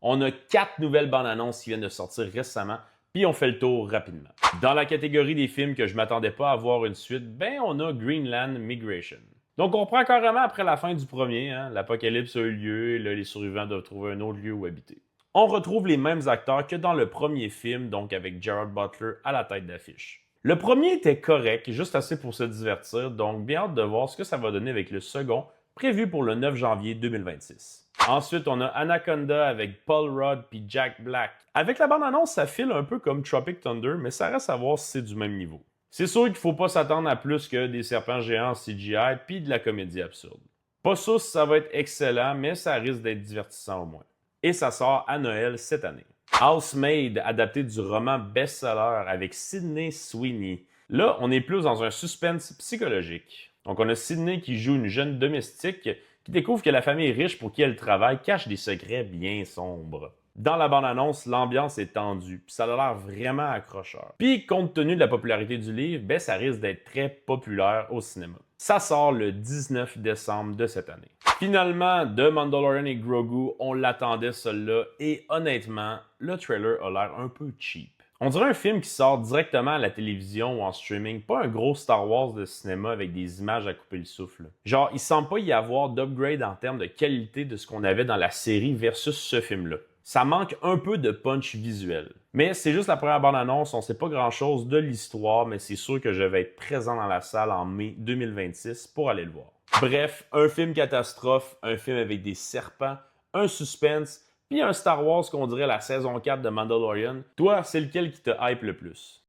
On a 4 nouvelles bandes annonces qui viennent de sortir récemment, puis on fait le tour rapidement. Dans la catégorie des films que je m'attendais pas à voir une suite, ben on a Greenland Migration. Donc on prend carrément après la fin du premier, hein, l'apocalypse a eu lieu et là les survivants doivent trouver un autre lieu où habiter. On retrouve les mêmes acteurs que dans le premier film, donc avec Gerard Butler à la tête d'affiche. Le premier était correct, juste assez pour se divertir, donc bien hâte de voir ce que ça va donner avec le second, prévu pour le 9 janvier 2026. Ensuite, on a Anaconda avec Paul Rudd puis Jack Black. Avec la bande-annonce, ça file un peu comme Tropic Thunder, mais ça reste à voir si c'est du même niveau. C'est sûr qu'il ne faut pas s'attendre à plus que des serpents géants en CGI puis de la comédie absurde. Pas sûr si ça va être excellent, mais ça risque d'être divertissant au moins. Et ça sort à Noël cette année. Housemaid, adapté du roman best-seller avec Sydney Sweeney. Là, on est plus dans un suspense psychologique. Donc, on a Sydney qui joue une jeune domestique qui découvre que la famille riche pour qui elle travaille cache des secrets bien sombres. Dans la bande-annonce, l'ambiance est tendue, puis ça a l'air vraiment accrocheur. Puis, compte tenu de la popularité du livre, ben ça risque d'être très populaire au cinéma. Ça sort le 19 décembre de cette année. Finalement, The Mandalorian et Grogu, on l'attendait celui-là, et honnêtement, le trailer a l'air un peu cheap. On dirait un film qui sort directement à la télévision ou en streaming, pas un gros Star Wars de cinéma avec des images à couper le souffle. Genre, il semble pas y avoir d'upgrade en termes de qualité de ce qu'on avait dans la série versus ce film-là. Ça manque un peu de punch visuel. Mais c'est juste la première bande-annonce, on sait pas grand-chose de l'histoire, mais c'est sûr que je vais être présent dans la salle en mai 2026 pour aller le voir. Bref, un film catastrophe, un film avec des serpents, un suspense, puis un Star Wars qu'on dirait la saison 4 de Mandalorian. Toi, c'est lequel qui te hype le plus?